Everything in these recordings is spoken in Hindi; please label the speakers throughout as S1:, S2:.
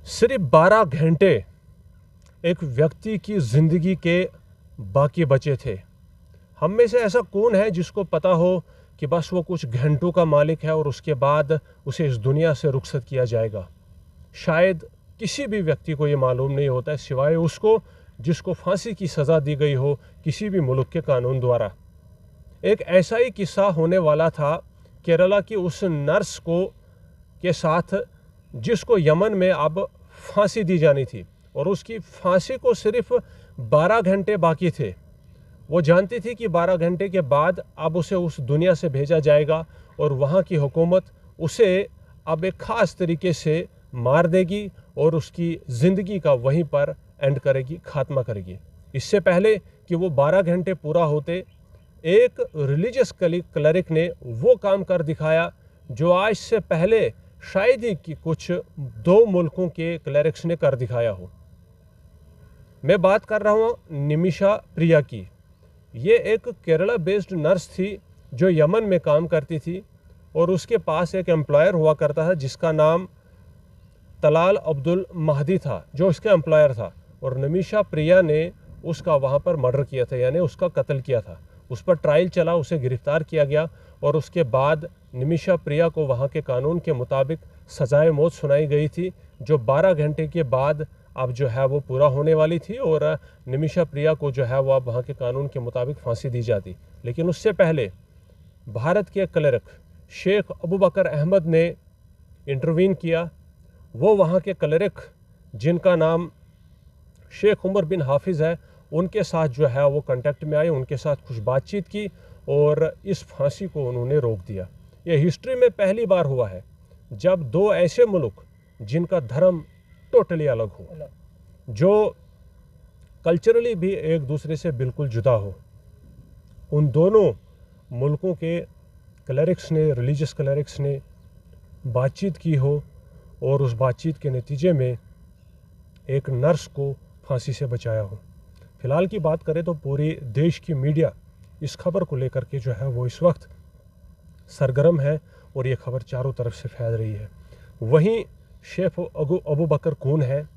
S1: सिर्फ 12 घंटे एक व्यक्ति की ज़िंदगी के बाकी बचे थे। हम में से ऐसा कौन है जिसको पता हो कि बस वो कुछ घंटों का मालिक है और उसके बाद उसे इस दुनिया से रुखसत किया जाएगा। शायद किसी भी व्यक्ति को ये मालूम नहीं होता है सिवाय उसको जिसको फांसी की सज़ा दी गई हो किसी भी मुल्क के कानून द्वारा। एक ऐसा ही किस्सा होने वाला था केरला की उस नर्स को के साथ जिसको यमन में अब फांसी दी जानी थी और उसकी फांसी को सिर्फ 12 घंटे बाकी थे। वो जानती थी कि 12 घंटे के बाद अब उसे उस दुनिया से भेजा जाएगा और वहाँ की हुकूमत उसे अब एक ख़ास तरीके से मार देगी और उसकी ज़िंदगी का वहीं पर एंड करेगी, ख़ात्मा करेगी। इससे पहले कि वो 12 घंटे पूरा होते, एक रिलीजियस क्लरिक ने वो काम कर दिखाया जो आज से पहले शायद ही कि कुछ 2 मुल्कों के क्लरिक्स ने कर दिखाया हो। मैं बात कर रहा हूँ निमिषा प्रिया की। ये एक केरला बेस्ड नर्स थी जो यमन में काम करती थी और उसके पास एक एम्प्लॉयर हुआ करता था जिसका नाम तलाल अब्दुल महदी था, जो उसका एम्प्लॉयर था। और निमिषा प्रिया ने उसका वहाँ पर मर्डर किया था, यानी उसका कत्ल किया था। उस पर ट्रायल चला, उसे गिरफ्तार किया गया और उसके बाद निमिषा प्रिया को वहाँ के कानून के मुताबिक सजाए मौत सुनाई गई थी, जो 12 घंटे के बाद अब जो है वो पूरा होने वाली थी और निमिषा प्रिया को जो है वो अब वहाँ के कानून के मुताबिक फांसी दी जाती। लेकिन उससे पहले भारत के क्लर्क शेख अबू बकर अहमद ने इंटरवीन किया। वो वहाँ के क्लर्क जिनका नाम शेख उमर बिन हाफिज़ है, उनके साथ जो है वो कांटेक्ट में आए, उनके साथ कुछ बातचीत की और इस फांसी को उन्होंने रोक दिया। ये हिस्ट्री में पहली बार हुआ है जब 2 ऐसे मुल्क जिनका धर्म टोटली अलग हो, जो कल्चरली भी एक दूसरे से बिल्कुल जुदा हो, उन दोनों मुल्कों के क्लरिक्स ने, रिलीजियस क्लरिक्स ने बातचीत की हो और उस बातचीत के नतीजे में एक नर्स को फांसी से बचाया हो। फ़िलहाल की बात करें तो पूरी देश की मीडिया इस खबर को लेकर के जो है वो इस वक्त सरगर्म है और ये खबर चारों तरफ से फैल रही है। वहीं शेख अबू बकर कौन है,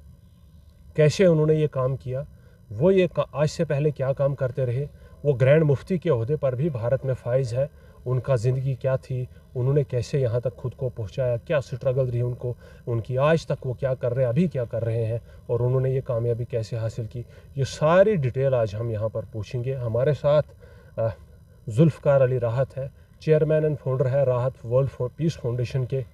S1: कैसे उन्होंने ये काम किया, वो ये आज से पहले क्या काम करते रहे, वो ग्रैंड मुफ्ती के ओहदे पर भी भारत में फाइज है, उनका ज़िंदगी क्या थी, उन्होंने कैसे यहाँ तक खुद को पहुँचाया, क्या स्ट्रगल रही उनको, उनकी आज तक वो क्या कर रहे हैं, अभी क्या कर रहे हैं और उन्होंने ये कामयाबी कैसे हासिल की, ये सारी डिटेल आज हम यहाँ पर पूछेंगे। हमारे साथ जुल्फ़कार अली राहत है, चेयरमैन एंड फाउंडर है राहत वर्ल्ड पीस फाउंडेशन के।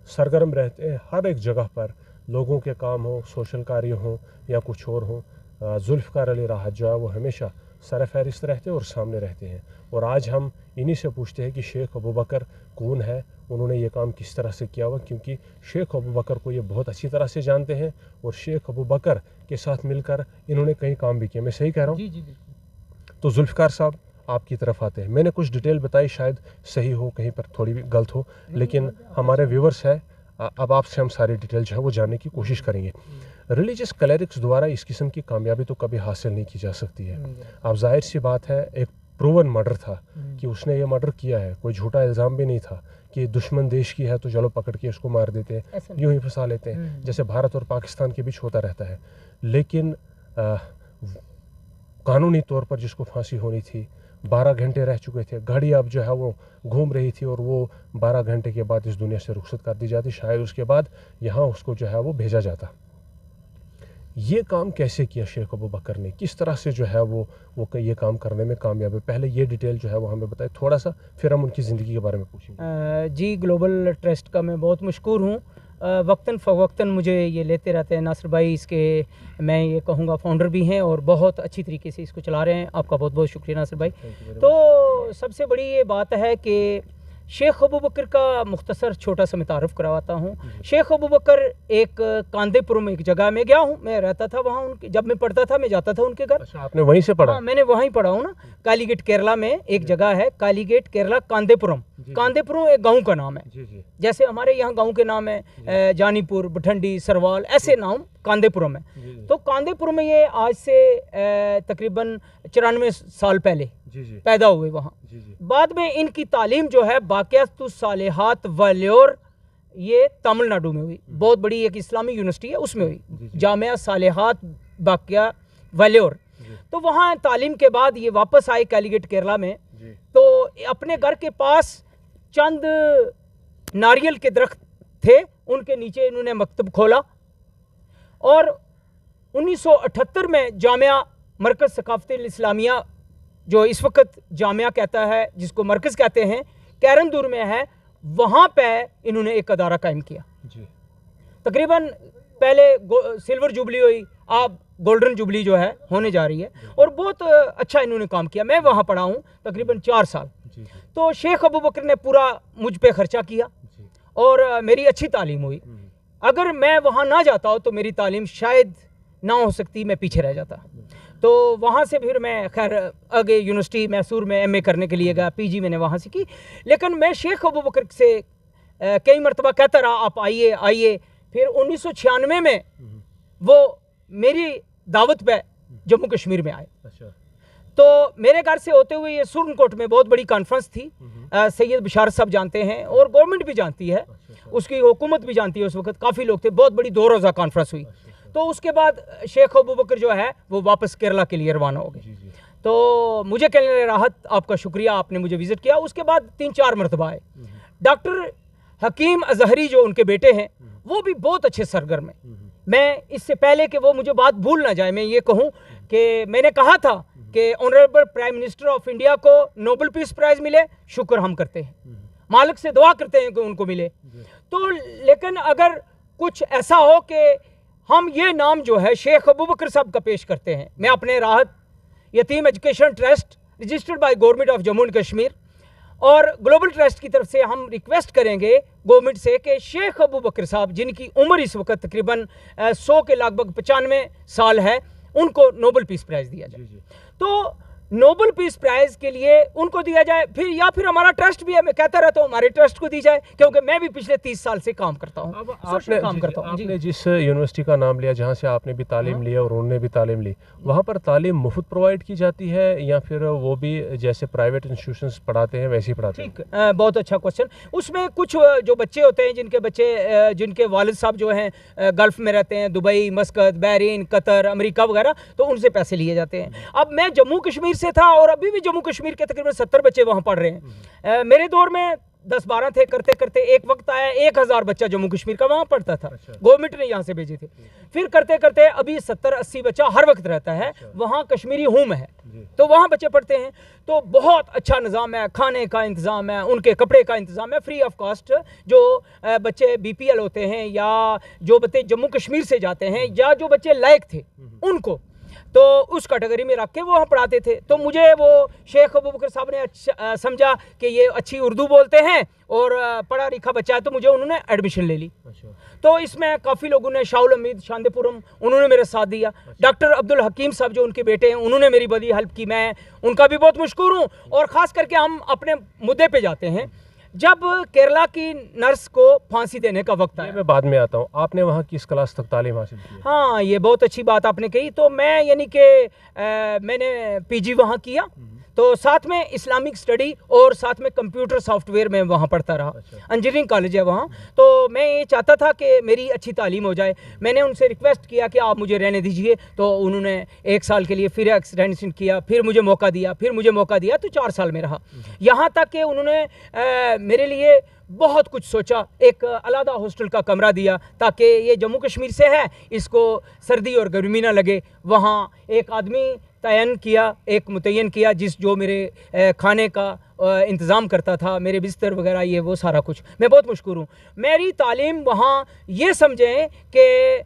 S1: सरगर्म रहते हैं हर एक जगह पर, लोगों के काम हो, सोशल कार्य हो या कुछ और हो। जुल्फ़कार अली राहत जो है वो हमेशा सरफ़हरिस्त रहते हैं और सामने रहते हैं। और आज हम इन्हीं से पूछते हैं कि शेख अबू बकर कौन है, उन्होंने ये काम किस तरह से किया हुआ, क्योंकि शेख अबू बकर को ये बहुत अच्छी तरह से जानते हैं और शेख अबू बकर के साथ मिलकर इन्होंने कई काम भी किए। मैं सही कह रहा हूँ?
S2: जी।
S1: तो जुल्फ़कार साहब आपकी तरफ आते हैं। मैंने कुछ डिटेल बताई, शायद सही हो, कहीं पर थोड़ी भी गलत हो, लेकिन हमारे व्यूवर्स है, अब आपसे हम सारी डिटेल जो है वो जानने की कोशिश करेंगे। रिलीजियस क्लरिक्स द्वारा इस किस्म की कामयाबी तो कभी हासिल नहीं की जा सकती है। अब जाहिर सी बात है, एक प्रूवन मर्डर था कि उसने ये मर्डर किया है, कोई झूठा इल्ज़ाम भी नहीं था कि दुश्मन देश की है तो चलो पकड़ के उसको मार देते हैं, यूँ ही फंसा लेते हैं, जैसे भारत और पाकिस्तान के बीच होता रहता है। लेकिन कानूनी तौर पर जिसको फांसी होनी थी, 12 घंटे रह चुके थे, घड़ी अब जो है वो घूम रही थी और वो 12 घंटे के बाद इस दुनिया से रुखसत कर दी जाती, शायद उसके बाद यहाँ उसको जो है वो भेजा जाता। ये काम कैसे किया शेख अबू बकर ने, किस तरह से जो है वो ये काम करने में कामयाब है, पहले ये डिटेल जो है वो हमें बताए थोड़ा सा, फिर हम उनकी ज़िंदगी के बारे में पूछेंगे।
S2: जी, ग्लोबल ट्रस्ट का मैं बहुत मशकूर हूँ। वक्तन फ़वक्तन मुझे ये लेते रहते हैं। नासिर भाई इसके मैं ये कहूँगा फाउंडर भी हैं और बहुत अच्छी तरीके से इसको चला रहे हैं। आपका बहुत बहुत शुक्रिया नासिर भाई। तो सबसे बड़ी ये बात है कि शेख अबू बकर का मुख्तसर छोटा सा मैं तारुफ करवाता हूँ। शेख अबू बकर एक कांदेपुर में एक जगह में गया हूँ, मैं रहता था वहाँ, उनके जब मैं पढ़ता था मैं जाता था उनके घर।
S1: अच्छा, आपने वहीं से पढ़ा?
S2: हाँ, मैंने वहीं पढ़ा हूँ ना। कालीगेट केरला में एक जगह है, कालीगेट केरला, कांदेपुरम। कांदेपुरम एक गांव का नाम है, जैसे हमारे यहाँ गांव के नाम है जानीपुर, बठंडी, सरवाल, ऐसे नाम कांदेपुरम है। तो कांदेपुरम में ये आज से तकरीबन 94 साल पहले पैदा हुए वहाँ। बाद में इनकी तालीम जो है बाक़ियातुस्सालिहात वल्योर ये तमिलनाडु में हुई, बहुत बड़ी एक इस्लामी यूनिवर्सिटी है, उसमें हुई, जामिया सालेहात बाकिया वेल्लोर। तो वहाँ तालीम के बाद ये वापस आए कैलीकट केरला में। तो अपने घर के पास चंद नारियल के दरख्त थे, उनके नीचे इन्होंने मकतब खोला और 1978 में जामिया मरकज़ सकाफ़त इस्लामिया, जो इस वक्त जामिया कहता है, जिसको मरकज़ कहते हैं, कैरनदूर में है, वहाँ पे इन्होंने एक अदारा कायम किया। तकरीबन पहले सिल्वर जुबली हुई, अब गोल्डन जुबली जो है होने जा रही है, और बहुत अच्छा इन्होंने काम किया। मैं वहाँ पढ़ा हूँ तकरीबन 4 साल। तो शेख अबू बकर ने पूरा मुझ पे खर्चा किया और मेरी अच्छी तालीम हुई। अगर मैं वहाँ ना जाता हो तो मेरी तालीम शायद ना हो सकती, मैं पीछे रह जाता। तो वहाँ से फिर मैं खैर आगे यूनिवर्सिटी मैसूर में एमए करने के लिए गया, पीजी मैंने वहाँ से की। लेकिन मैं शेख अबू बकर से कई मरतबा कहता रहा, आप आइए आइए। फिर 1996 में वो मेरी दावत पे जम्मू कश्मीर में आए। तो मेरे घर से होते हुए ये सुरनकोट में बहुत बड़ी कॉन्फ्रेंस थी, सैयद बशार साहब जानते हैं और गवर्नमेंट भी जानती है, उसकी हुकूमत भी जानती है। उस वक्त काफ़ी लोग थे, बहुत बड़ी 2 रोज़ा कॉन्फ्रेंस हुई। तो उसके बाद शेख अबू बकर जो है वो वापस केरला के लिए रवाना हो गए। तो मुझे कहने राहत, आपका शुक्रिया, आपने मुझे विज़िट किया। उसके बाद 3-4 मरतबा आए। डॉक्टर हकीम अजहरी जो उनके बेटे हैं, वो भी बहुत अच्छे सरगर्म हैं। मैं इससे पहले कि वो मुझे बात भूल ना जाए, मैं ये कहूँ कि मैंने कहा था कि honourable prime minister of India को नोबेल पीस प्राइज़ मिले, शुक्र हम करते हैं, मालिक से दुआ करते हैं कि उनको मिले। तो लेकिन अगर कुछ ऐसा हो कि हम ये नाम जो है शेख अबू बकर साहब का पेश करते हैं, मैं अपने राहत यतीम education trust registered by government of Jammu and Kashmir और ग्लोबल ट्रस्ट की तरफ से हम रिक्वेस्ट करेंगे गवर्नमेंट से कि शेख अबू बकर साहब, जिनकी उम्र इस वक्त तकरीबन 100 के लगभग 95 साल है, उनको नोबेल पीस प्राइज़ दिया जाए। तो नोबेल पीस प्राइज़ के लिए उनको दिया जाए, फिर या फिर हमारा ट्रस्ट भी है, मैं कहता रहता हूँ हमारे ट्रस्ट को दी जाए, क्योंकि मैं भी पिछले 30 साल से काम करता हूँ।
S1: आपने जिस यूनिवर्सिटी का नाम लिया, जहाँ से आपने भी तालीम लिया और उन्होंने भी तालीम ली, वहाँ पर तालीम मुफ्त प्रोवाइड की जाती है या फिर वो भी जैसे प्राइवेट इंस्टीट्यूशंस पढ़ाते हैं वैसे ही पढ़ाते हैं?
S2: ठीक, बहुत अच्छा क्वेश्चन। उसमें कुछ जो बच्चे होते हैं, जिनके वालिद साहब जो हैं गल्फ़ में रहते हैं, दुबई, मस्कत, बहरीन, कतर, अमेरिका वगैरह, तो उनसे पैसे लिए जाते हैं। अब मैं जम्मू कश्मीर से था और अभी भी जम्मू कश्मीर के तकरीबन 70 बच्चे वहाँ पढ़ रहे हैं। मेरे दौर में 10-12 थे, करते करते एक वक्त आया 1000 बच्चा जम्मू कश्मीर का वहाँ पढ़ता था। गवर्नमेंट ने यहाँ से भेजे थे। फिर करते करते अभी 70-80 बच्चा हर वक्त रहता है वहाँ, कश्मीरी होम है, तो वहाँ बच्चे पढ़ते हैं। तो बहुत अच्छा निज़ाम है, खाने का इंतज़ाम है, उनके कपड़े का इंतज़ाम है, फ्री ऑफ कॉस्ट। जो बच्चे BPL होते हैं या जो बच्चे जम्मू कश्मीर से जाते हैं या जो बच्चे लायक थे, उनको तो उस कैटेगरी में रख के वो हम पढ़ाते थे। तो मुझे वो शेख अबू बकर साहब ने अच्छा समझा कि ये अच्छी उर्दू बोलते हैं और पढ़ा लिखा बच्चा है, तो मुझे उन्होंने एडमिशन ले ली। तो इसमें काफ़ी लोगों ने, शाहुल हमीद शांतिपुरम, उन्होंने मेरा साथ दिया। डॉक्टर अब्दुल हकीम साहब जो उनके बेटे हैं, उन्होंने मेरी बड़ी हेल्प की, मैं उनका भी बहुत मशकूर हूँ। और ख़ास करके हम अपने मुद्दे पे जाते हैं, जब केरला की नर्स को फांसी देने का वक्त आया।
S1: मैं बाद में आता हूँ, आपने वहाँ किस क्लास तक तालीम हासिल की?
S2: हाँ, ये बहुत अच्छी बात आपने कही। तो मैं यानी कि मैंने PG वहाँ किया, तो साथ में इस्लामिक स्टडी और साथ में कंप्यूटर सॉफ्टवेयर में वहाँ पढ़ता रहा। इंजीनियरिंग कॉलेज है वहाँ। तो मैं ये चाहता था कि मेरी अच्छी तालीम हो जाए। मैंने उनसे रिक्वेस्ट किया कि आप मुझे रहने दीजिए, तो उन्होंने 1 साल के लिए फिर एक्सटेंशन किया, फिर मुझे मौका दिया, तो 4 साल में रहा। यहाँ तक कि उन्होंने मेरे लिए बहुत कुछ सोचा, एक अलग हॉस्टल का कमरा दिया ताकि ये जम्मू कश्मीर से है, इसको सर्दी और गर्मी ना लगे। वहाँ एक आदमी एक मुतय्यन किया जो मेरे खाने का इंतज़ाम करता था, मेरे बिस्तर वगैरह, ये वो सारा कुछ। मैं बहुत मशकूर हूँ। मेरी तालीम वहाँ ये समझें कि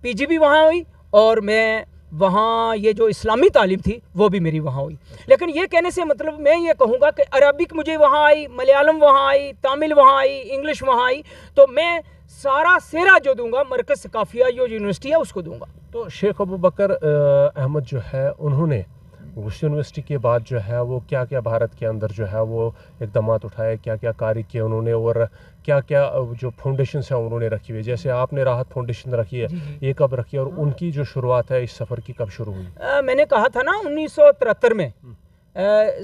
S2: PG भी वहाँ हुई और मैं वहाँ ये जो इस्लामी तालीम थी वो भी मेरी वहाँ हुई। लेकिन ये कहने से मतलब मैं ये कहूँगा कि अरबिक मुझे वहाँ आई, मलयालम वहाँ आई, तमिल वहाँ आई, इंग्लिश वहाँ आई, तो मैं सारा सेरा जो दूंगा मरकज़ सकाफ़िया जो यूनिवर्सिटी है उसको दूंगा।
S1: तो शेख अबू बकर अहमद जो है, उन्होंने उस यूनिवर्सिटी के बाद जो है वो क्या क्या भारत के अंदर जो है वो इक़दामात उठाए, क्या क्या कार्य किए उन्होंने, और क्या क्या जो फाउंडेशन है उन्होंने रखी हुई? जैसे आपने राहत फाउंडेशन रखी है, ये कब रखी है और उनकी जो शुरुआत है इस सफ़र की कब शुरू हुई?
S2: मैंने कहा था ना 1973 में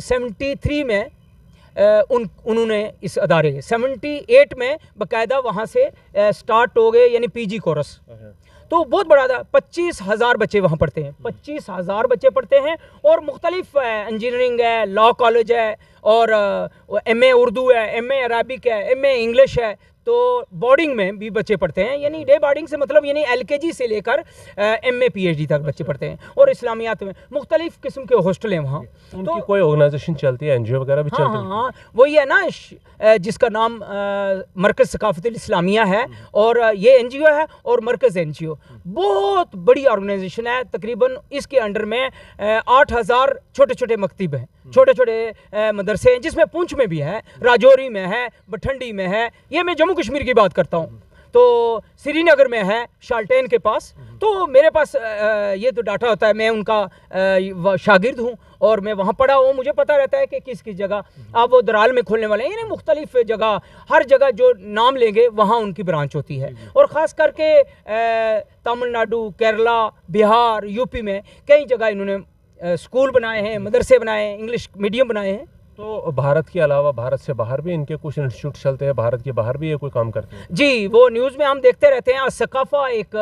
S2: 73 में उन्होंने इस अदारे 78 में बाकायदा वहाँ से स्टार्ट हो गए, यानी पीजी कोर्स। तो बहुत बड़ा था, 25,000 बच्चे वहाँ पढ़ते हैं, 25,000 बच्चे पढ़ते हैं। और मुख्तलिफ इंजीनियरिंग है, लॉ कॉलेज है, और MA उर्दू है, MA अरबिक है, MA इंग्लिश है। तो बोर्डिंग में भी बच्चे पढ़ते हैं, यानी डे बोर्डिंग से मतलब यानी LKG से लेकर MA PhD तक बच्चे पढ़ते हैं। और इस्लामियात में मुख्तलिफ किस्म के हॉस्टल हैं वहाँ।
S1: तो कोई ऑर्गेनाइजेशन चलती है, NGO वगैरह भी चलती है?
S2: हाँ, वही है ना, जिसका नाम मरकज़ सकाफ़तुल इस्लामिया है, और ये NGO है, और मरकज़ NGO बहुत बड़ी ऑर्गेनाइजेशन है। तकरीबन इसके अंडर में 8,000 छोटे छोटे मकतब हैं, छोटे छोटे मदरसे हैं, जिसमें पुंछ में भी है, राजौरी में है, बठंडी में है। ये मैं जम्मू कश्मीर की बात करता हूँ। तो श्रीनगर में है, शाल्टेन के पास। तो मेरे पास ये तो डाटा होता है, मैं उनका शागिर्द हूँ और मैं वहाँ पढ़ा हूँ, मुझे पता रहता है कि किस किस जगह आप वो दराल में खोलने वाले हैं। यानी मुख्तलिफ जगह, हर जगह जो नाम लेंगे वहाँ उनकी ब्रांच होती है। और ख़ास करके तमिलनाडु, केरला, बिहार, UP में कई जगह इन्होंने स्कूल बनाए हैं, मदरसे बनाए हैं, इंग्लिश मीडियम बनाए हैं।
S1: तो भारत के अलावा भारत से बाहर भी इनके कुछ इंस्टीट्यूट चलते हैं, भारत के बाहर भी ये कोई काम करते हैं?
S2: जी, वो न्यूज़ में हम देखते रहते हैं। सकाफ़ा एक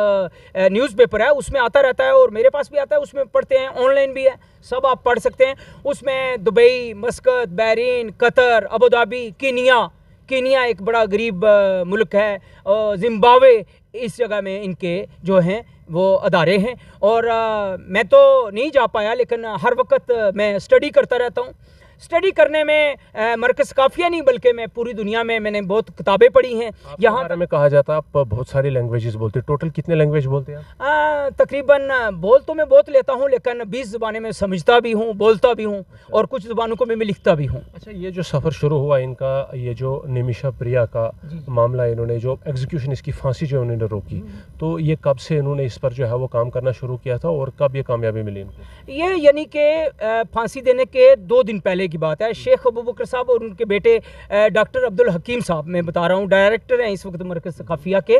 S2: न्यूज़पेपर है, उसमें आता रहता है, और मेरे पास भी आता है, उसमें पढ़ते हैं। ऑनलाइन भी है, सब आप पढ़ सकते हैं। उसमें Dubai, मस्कत, Bahrain, Qatar, Abu Dhabi, Kenya एक बड़ा गरीब मुल्क है, जिम्बाब्वे, इस जगह में इनके जो हैं वो अदारे हैं। और मैं तो नहीं जा पाया, लेकिन हर वक्त मैं स्टडी करता रहता हूँ। स्टडी करने में मरकज़ काफ़िया नहीं, बल्कि मैं पूरी दुनिया में मैंने बहुत किताबें पढ़ी हैं। यहाँ
S1: बारे में कहा जाता है आप बहुत सारी लैंग्वेजेस बोलते हैं। टोटल कितने लैंग्वेज बोलते हैं आप?
S2: तकरीबन बोल तो मैं बहुत लेता हूँ, लेकिन 20 ज़ुबानें मैं समझता भी हूँ, बोलता भी हूँ, और कुछ ज़ुबानों को मैं लिखता भी हूँ।
S1: अच्छा, ये जो सफ़र शुरू हुआ इनका, ये जो निमिषा प्रिया का मामला, इन्होंने जो एग्जीक्यूशन, इसकी फांसी जो उन्होंने रोकी, तो ये कब से इन्होंने इस पर जो है वो काम करना शुरू किया था, और कब ये कामयाबी मिली इनको?
S2: ये यानी कि फांसी देने के 2 दिन पहले की बात है। शेख अबू बकर साहब और उनके बेटे डॉक्टर अब्दुल हकीम साहब, मैं बता रहा हूँ, डायरेक्टर हैं इस वक्त मरकज़ सकाफ़िया के,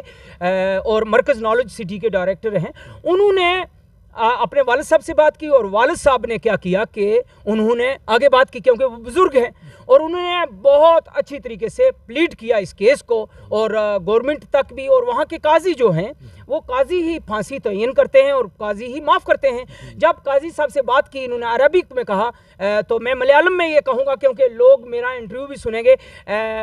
S2: और मरकज़ नॉलेज सिटी के डायरेक्टर हैं। उन्होंने अपने वालिद साहब से बात की, और वालिद साहब ने क्या किया कि उन्होंने आगे बात की, क्योंकि वो बुज़ुर्ग हैं, और उन्होंने बहुत अच्छी तरीके से प्लीड किया इस केस को, और गवर्नमेंट तक भी। और वहाँ के काजी जो हैं, वो काजी ही फांसी तयन करते हैं और काजी ही माफ़ करते हैं। जब काजी साहब से बात की, इन्होंने अरबिक में कहा, तो मैं मलयालम में ये कहूँगा, क्योंकि लोग मेरा इंटरव्यू भी सुनेंगे।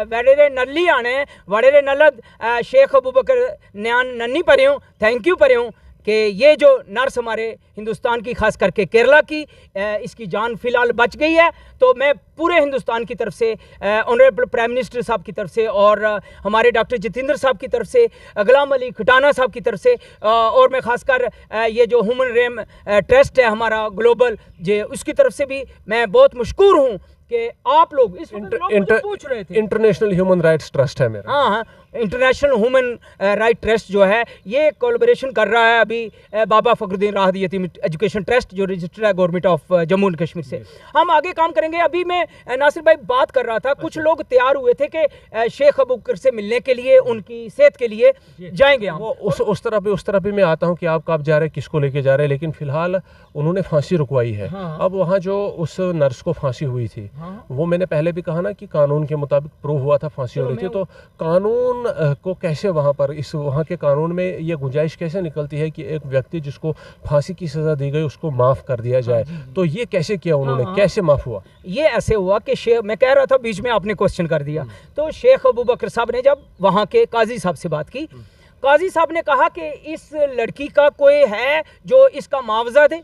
S2: वडेरे नल्ली आने वडेरे नलद शेख अबू बकर न्यान नन्नी पढ़े, थैंक यू पढ़े, कि ये जो नर्स हमारे हिंदुस्तान की, खास करके केरला की, इसकी जान फ़िलहाल बच गई है। तो मैं पूरे हिंदुस्तान की तरफ से, ऑनरेबल प्राइम मिनिस्टर साहब की तरफ से, और हमारे डॉक्टर जितेंद्र साहब की तरफ से, गुलाम अली खटाना साहब की तरफ से, और मैं खासकर ये जो ह्यूमन रेम ट्रस्ट है हमारा ग्लोबल, जे उसकी तरफ से भी मैं बहुत मशकूर हूँ कि आप लोग इस वक्त मुझे पूछ रहे थे।
S1: इंटरनेशनल ह्यूमन राइट्स ट्रस्ट है मेरा।
S2: हाँ, इंटरनेशनल ह्यूमन राइट ट्रस्ट जो है, ये कोलैबोरेशन कर रहा है अभी बाबा फखरुद्दीन राहत यतीम एजुकेशन ट्रस्ट, जो रजिस्टर्ड है government of Jammu and Kashmir से। हम आगे काम करेंगे। अभी मैं नासिर भाई बात कर रहा था, कुछ लोग तैयार हुए थे कि शेख अबू बकर से मिलने के लिए, उनकी सेहत के लिए जाएंगे हम।
S1: वो उस तरफ भी मैं आता हूँ कि आप कब जा रहे हैं, किसको लेके जा रहे हैं, लेकिन फिलहाल उन्होंने फांसी रुकवाई है। अब वहाँ जो उस नर्स को फांसी हुई थी, वो मैंने पहले भी कहा ना कि कानून के मुताबिक प्रूव हुआ था फांसी हो रही थी। तो कानून को कैसे वहाँ पर, इस वहाँ के कानून में ये गुंजाइश कैसे निकलती है कि एक व्यक्ति जिसको फांसी की सज़ा दी गई उसको माफ़ कर दिया जाए? तो ये कैसे किया उन्होंने, कैसे माफ़ हुआ?
S2: ये ऐसे हुआ कि मैं कह रहा था, बीच में आपने क्वेश्चन कर दिया। तो शेख अबू बकर साहब ने जब वहाँ के काजी साहब से बात की, काजी साहब ने कहा कि इस लड़की का कोई है जो इसका मुआवजा दे।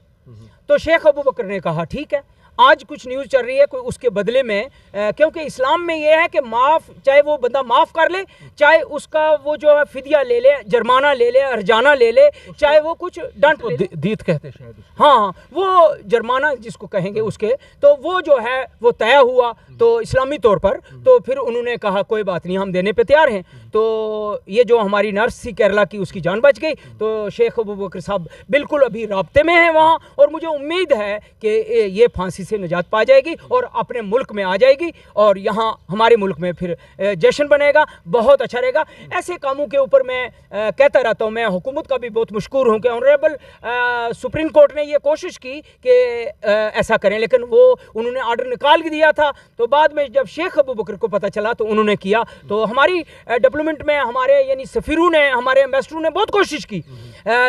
S2: तो शेख अबू बकर ने कहा ठीक है, आज कुछ न्यूज़ चल रही है कोई उसके बदले में, क्योंकि इस्लाम में ये है कि माफ़, चाहे वो बंदा माफ़ कर ले, चाहे उसका वो जो है फिदिया ले ले, जुर्माना ले ले, हरजाना ले ले, चाहे वो कुछ दंड ले ले,
S1: दीत कहते हैं शायद।
S2: हाँ, वो जुर्माना जिसको कहेंगे उसके, तो वो जो है वो तय हुआ तो इस्लामी तौर पर। तो फिर उन्होंने कहा कोई बात नहीं, हम देने पे तैयार हैं। तो ये जो हमारी नर्स थी केरला की, उसकी जान बच गई। तो शेख अबू बकर साहब बिल्कुल अभी राब्ते में हैं वहाँ, और मुझे उम्मीद है कि ये फांसी से निजात पा जाएगी और अपने मुल्क में आ जाएगी और यहाँ हमारे मुल्क में फिर जश्न बनेगा, बहुत अच्छा रहेगा। ऐसे कामों के ऊपर मैं कहता रहता हूँ। मैं हुकूमत का भी बहुत मशकूर हूँ कि ऑनरेबल सुप्रीम कोर्ट ने ये कोशिश की कि ऐसा करें, लेकिन वो उन्होंने ऑर्डर निकाल के दिया था। तो बाद में जब शेख अबू बकर को पता चला तो उन्होंने किया। तो हमारी डेवलपमेंट में हमारे यानी सफ़ीरों ने, हमारे एम्बेसडरों ने बहुत कोशिश की,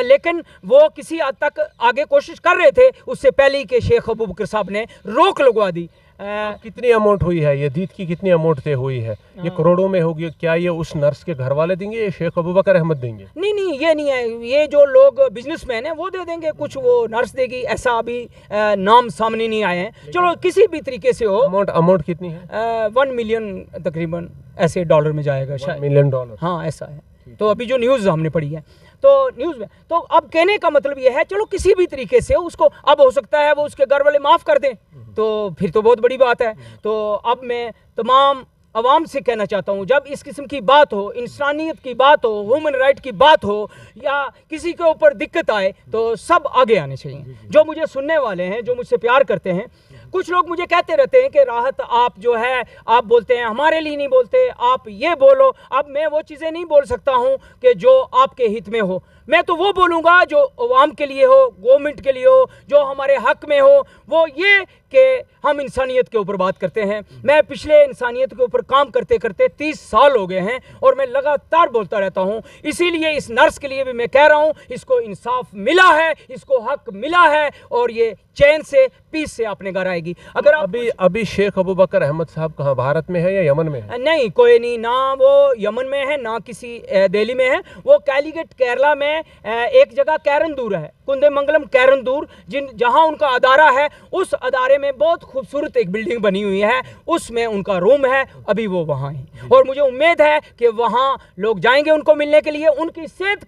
S2: लेकिन वो किसी हद तक आगे कोशिश कर रहे थे उससे पहले ही कि शेख अबू बकर साहब ने रोक लगवा दी।
S1: कितनी अमाउंट हुई है ये दीद की, कितनी अमाउंट तय हुई है? ये करोड़ों में होगी क्या? ये उस नर्स के घर वाले देंगे या शेख अबू बकर अहमद देंगे?
S2: नहीं, ये नहीं है। ये जो लोग बिजनेसमैन हैं वो दे देंगे, कुछ वो नर्स देगी, ऐसा अभी नाम सामने नहीं आए हैं। चलो किसी भी तरीके से हो।
S1: अमाउंट कितनी है?
S2: 1 मिलियन तकरीबन ऐसे डॉलर में जाएगा शायद।
S1: $1 मिलियन?
S2: हाँ ऐसा है। तो अभी जो न्यूज़ हमने पढ़ी है तो न्यूज़ में, तो अब कहने का मतलब ये है चलो किसी भी तरीके से उसको, अब हो सकता है वो उसके घर वाले माफ़ कर दें तो फिर तो बहुत बड़ी बात है। तो अब मैं तमाम आवाम से कहना चाहता हूँ, जब इस किस्म की बात हो, इंसानियत की बात हो, ह्यूमन राइट की बात हो या किसी के ऊपर दिक्कत आए तो सब आगे आने चाहिए। जो मुझे सुनने वाले हैं, जो मुझसे प्यार करते हैं, कुछ लोग मुझे कहते रहते हैं कि राहत आप जो है आप बोलते हैं, हमारे लिए नहीं बोलते, आप ये बोलो। अब मैं वो चीज़ें नहीं बोल सकता हूँ कि जो आपके हित में हो। मैं तो वो बोलूँगा जो अवाम के लिए हो, गवर्नमेंट के लिए हो, जो हमारे हक में हो। वो ये कि हम इंसानियत के ऊपर बात करते हैं। मैं पिछले इंसानियत के ऊपर काम करते करते 30 साल हो गए हैं और मैं लगातार बोलता रहता हूँ। इसीलिए इस नर्स के लिए भी मैं कह रहा हूँ, इसको इंसाफ मिला है, इसको हक मिला है और ये चैन से, पीस से अपने घर आएगी। अगर
S1: अभी शेख अबू बकर अहमद साहब कहाँ, भारत में है या यमन में है?
S2: नहीं, कोई नहीं, ना वो यमन में है ना किसी दिल्ली में है। वो कैलीकट केरला में एक जगह कैरंदूर है, कुंदेमंगलम कैरंदूर, जहाँ उनका अदारा है। उस अदारे में बहुत खूबसूरत एक बिल्डिंग बनी हुई है, उसमें उनका रूम है। अभी वो वहाँ है और मुझे उम्मीद है कि वहाँ लोग जाएंगे उनको मिलने के लिए, उनकी सेहत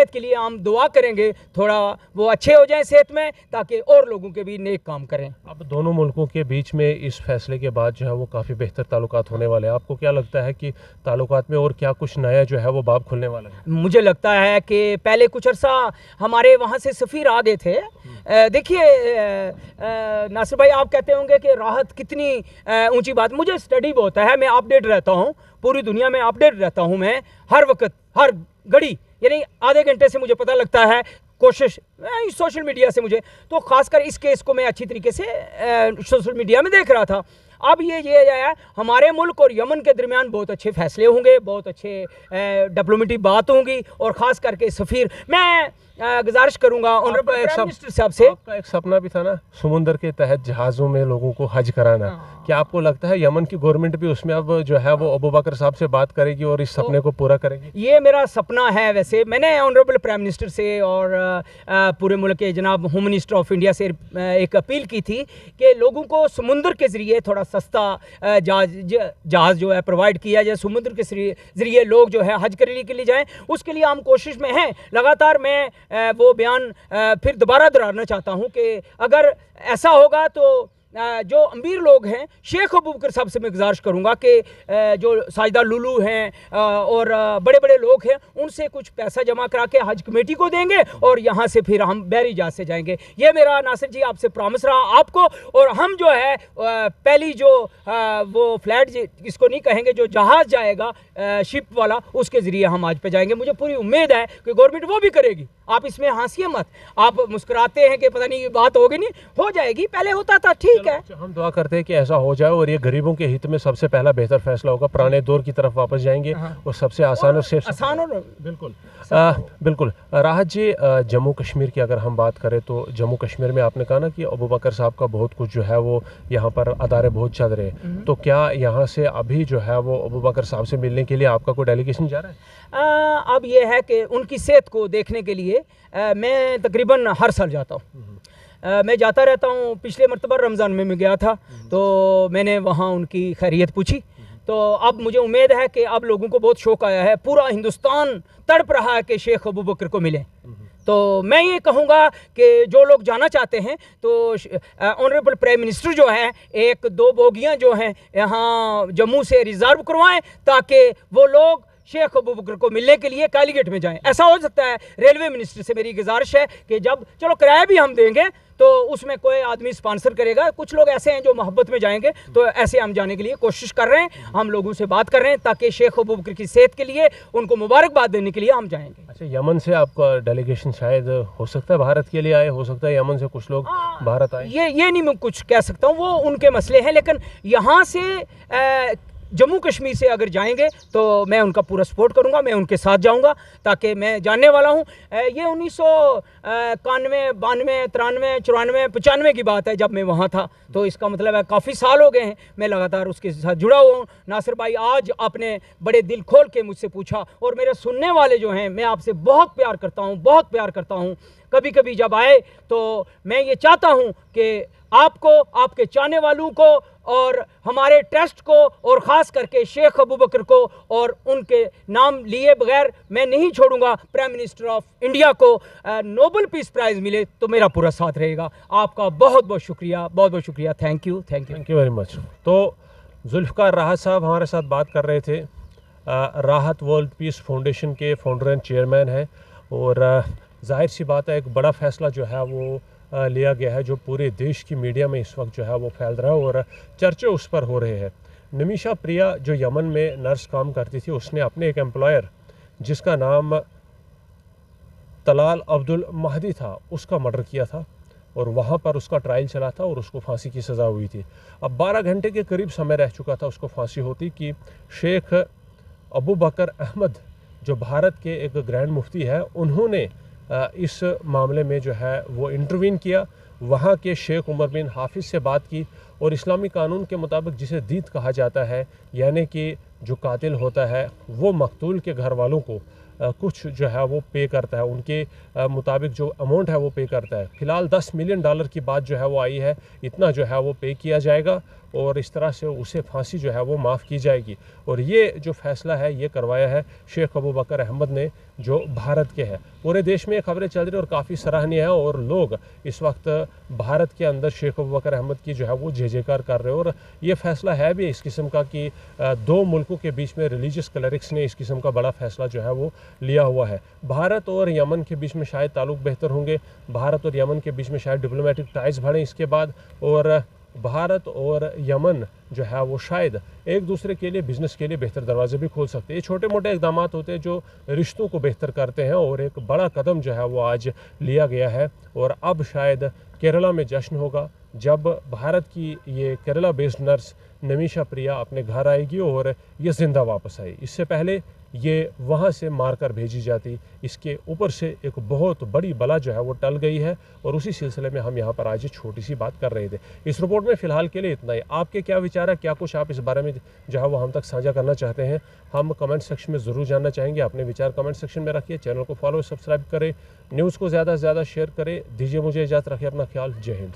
S2: के लिए हम दुआ करेंगे, थोड़ा वो अच्छे हो जाएं सेहत में, ताकि और लोगों के भी नेक काम करें।
S1: अब दोनों मुल्कों के बीच में इस फैसले के बाद जो है वो काफ़ी बेहतर ताल्लुकात होने वाले हैं। आपको क्या लगता है कि ताल्लुकात में और क्या कुछ नया जो है वो बाब खुलने वाला है?
S2: मुझे लगता है कि पहले कुछ अर्सा हमारे वहाँ से सफ़ीर आ गए थे। देखिए नासिर भाई, आप कहते होंगे कि राहत कितनी ऊंची बात। मुझे स्टडी बहुत है, मैं अपडेट रहता हूँ, पूरी दुनिया में अपडेट रहता हूँ मैं, हर वक्त, हर घड़ी, यानी आधे घंटे से मुझे पता लगता है, कोशिश सोशल मीडिया से मुझे, तो ख़ासकर इस केस को मैं अच्छी तरीके से सोशल मीडिया में देख रहा था। अब ये है हमारे मुल्क और यमन के दरमियान बहुत अच्छे फैसले होंगे, बहुत अच्छे डिप्लोमेटिक बात होंगी और ख़ास करके सफ़ीर, मैं गुजारिश करूंगा ऑनरेबल प्राइम मिनिस्टर साहब से।
S1: आपका एक सपना भी था ना समुंदर के तहत जहाज़ों में लोगों को हज कराना। क्या आपको लगता है यमन की गवर्नमेंट भी उसमें अब जो है वो अबू बकर साहब से बात करेगी और इस सपने को पूरा करेगी?
S2: ये मेरा सपना है। वैसे मैंने ऑनरेबल प्राइम मिनिस्टर से और पूरे मुल्क के जनाब होम मिनिस्टर ऑफ इंडिया से एक अपील की थी कि लोगों को समुंदर के ज़रिए थोड़ा सस्ता जहाज़ जो है प्रोवाइड किया जाए, समुंदर के ज़रिए लोग जो है हज करने के लिए जाएँ। उसके लिए हम कोशिश में हैं लगातार। मैं वो बयान फिर दोबारा दोहराना चाहता हूँ कि अगर ऐसा होगा तो जो अमीर लोग हैं, शेख अबू बकर साहब से मैं गुजारिश करूँगा कि जो साजिदा लुलू हैं और बड़े बड़े लोग हैं, उनसे कुछ पैसा जमा करा के हज कमेटी को देंगे और यहाँ से फिर हम बहरी जहाज से जाएंगे। ये मेरा नासिर जी आपसे प्रॉमिस रहा आपको। और हम जो है पहली जो वो फ्लैट, इसको नहीं कहेंगे, जो जहाज़ जाएगा शिप वाला, उसके ज़रिए हम आज पे जाएंगे। मुझे पूरी उम्मीद है कि गवर्नमेंट वो भी करेगी। आप इसमें हंसिए मत, आप मुस्कुराते हैं कि पता नहीं ये बात होगी, नहीं हो जाएगी, पहले होता था, ठीक है।
S1: हम दुआ करते हैं कि ऐसा हो जाए और ये गरीबों के हित में सबसे पहला बेहतर फैसला होगा। पुराने दौर की तरफ वापस जाएंगे और सबसे आसान और सेफ,
S2: आसान और
S1: बिल्कुल। राहत जी, जम्मू कश्मीर की अगर हम बात करें तो जम्मू कश्मीर में आपने कहा ना कि अबू बकर साहब का बहुत कुछ जो है वो यहाँ पर अदारे बहुत चल रहे हैं, तो क्या यहाँ से अभी जो है वो अबू बकर साहब से मिलने के लिए आपका कोई डेलीगेशन जा रहा है?
S2: अब ये है कि उनकी सेहत को देखने के लिए मैं तकरीबन हर साल जाता हूँ। मैं जाता रहता हूँ। पिछले मरतबा रमज़ान में मैं गया था तो मैंने वहाँ उनकी खैरियत पूछी। तो अब मुझे उम्मीद है कि अब लोगों को बहुत शौक़ आया है, पूरा हिंदुस्तान तड़प रहा है कि शेख अबू बकर को मिले। तो मैं ये कहूँगा कि जो लोग जाना चाहते हैं तो ऑनरेबल प्राइम मिनिस्टर जो है 1-2 बोगियाँ जो हैं यहाँ जम्मू से रिज़र्व करवाएं, ताकि वो लोग शेख अबू बकर को मिलने के लिए कालीगेट में जाएं। ऐसा हो सकता है, रेलवे मिनिस्टर से मेरी गुजारिश है कि जब चलो किराया भी हम देंगे तो उसमें कोई आदमी स्पॉन्सर करेगा। कुछ लोग ऐसे हैं जो मोहब्बत में जाएंगे, तो ऐसे हम जाने के लिए कोशिश कर रहे हैं, हम लोगों से बात कर रहे हैं ताकि शेख अबू बकर की सेहत के लिए उनको मुबारकबाद देने के लिए हम जाएंगे।
S1: अच्छा, यमन से आपका डेलीगेशन शायद हो सकता है भारत के लिए आए, हो सकता है यमन से कुछ लोग भारत आए।
S2: ये नहीं मैं कुछ कह सकता हूँ, वो उनके मसले हैं, लेकिन यहाँ से जम्मू कश्मीर से अगर जाएंगे तो मैं उनका पूरा सपोर्ट करूंगा, मैं उनके साथ जाऊंगा, ताकि मैं जानने वाला हूं। ये 1991, 92, 93, 94, 95 की बात है जब मैं वहां था, तो इसका मतलब है काफ़ी साल हो गए हैं मैं लगातार उसके साथ जुड़ा हुआ हूँ। नासिर भाई, आज आपने बड़े दिल खोल के मुझसे पूछा, और मेरे सुनने वाले जो हैं, मैं आपसे बहुत प्यार करता हूँ, बहुत प्यार करता हूँ। कभी कभी जब आए तो मैं ये चाहता हूँ कि आपको, आपके चाहने वालों को और हमारे ट्रस्ट को और ख़ास करके शेख अबू बकर को और उनके नाम लिए बगैर मैं नहीं छोड़ूंगा। प्राइम मिनिस्टर ऑफ इंडिया को नोबेल पीस प्राइज़ मिले तो मेरा पूरा साथ रहेगा। आपका बहुत बहुत शुक्रिया, बहुत बहुत शुक्रिया। Thank you, thank you,
S1: thank you very much. तो जुल्फ़िकार राहत साहब हमारे साथ बात कर रहे थे। राहत वर्ल्ड पीस फाउंडेशन के फाउंडर एंड चेयरमैन हैं, और जाहिर सी बात है एक बड़ा फ़ैसला जो है वो लिया गया है, जो पूरे देश की मीडिया में इस वक्त जो है वो फैल रहा है और चर्चे उस पर हो रहे हैं। नमीशा प्रिया जो यमन में नर्स काम करती थी, उसने अपने एक एम्प्लॉयर जिसका नाम तलाल अब्दुल महदी था, उसका मर्डर किया था, और वहाँ पर उसका ट्रायल चला था और उसको फांसी की सज़ा हुई थी। अब 12 घंटे के करीब समय रह चुका था उसको फांसी होती कि शेख अबू बकर अहमद जो भारत के एक ग्रैंड मुफ्ती है, उन्होंने इस मामले में जो है वो इंटरवीन किया, वहाँ के शेख उमर बिन हाफिज़ से बात की, और इस्लामी कानून के मुताबिक जिसे दीत कहा जाता है, यानी कि जो कातिल होता है वो मकतूल के घर वालों को कुछ जो है वो पे करता है, उनके मुताबिक जो अमाउंट है वो पे करता है। फ़िलहाल $10 मिलियन की बात जो है वो आई है, इतना जो है वो पे किया जाएगा और इस तरह से उसे फांसी जो है वो माफ़ की जाएगी। और ये जो फ़ैसला है ये करवाया है शेख अबू बकर अहमद ने, जो भारत के हैं। पूरे देश में खबरें चल रही और काफ़ी सराहनीय है, और लोग इस वक्त भारत के अंदर शेख अबू बकर अहमद की जो है वो जय जयकार कर रहे हैं। और ये फ़ैसला है भी इस किस्म का कि दो मुल्कों के बीच में रिलीजियस क्लरिक्स ने इस किस्म का बड़ा फ़ैसला जो है वो लिया हुआ है। भारत और यमन के बीच में शायद ताल्लुक़ बेहतर होंगे, भारत और यमन के बीच में शायद डिप्लोमेटिक टाइज़ बढ़ें इसके बाद, और भारत और यमन जो है वो शायद एक दूसरे के लिए बिज़नेस के लिए बेहतर दरवाजे भी खोल सकते हैं। ये छोटे मोटे इक़दाम होते हैं जो रिश्तों को बेहतर करते हैं, और एक बड़ा कदम जो है वो आज लिया गया है। और अब शायद केरला में जश्न होगा जब भारत की ये केरला बेस्ड नर्स नमीशा प्रिया अपने घर आएगी और ये ज़िंदा वापस आई। इससे पहले ये वहाँ से मारकर भेजी जाती। इसके ऊपर से एक बहुत बड़ी बला जो है वो टल गई है, और उसी सिलसिले में हम यहाँ पर आज छोटी सी बात कर रहे थे। इस रिपोर्ट में फ़िलहाल के लिए इतना ही। आपके क्या विचार है, क्या कुछ आप इस बारे में जो है वो हम तक साझा करना चाहते हैं, हम कमेंट सेक्शन में ज़रूर जानना चाहेंगे। अपने विचार कमेंट सेक्शन में रखिए, चैनल को फॉलो सब्सक्राइब करें, न्यूज़ को ज़्यादा से ज़्यादा शेयर करें। दीजिए मुझे इजाज़त, रखिए अपना ख्याल। जय हिंद।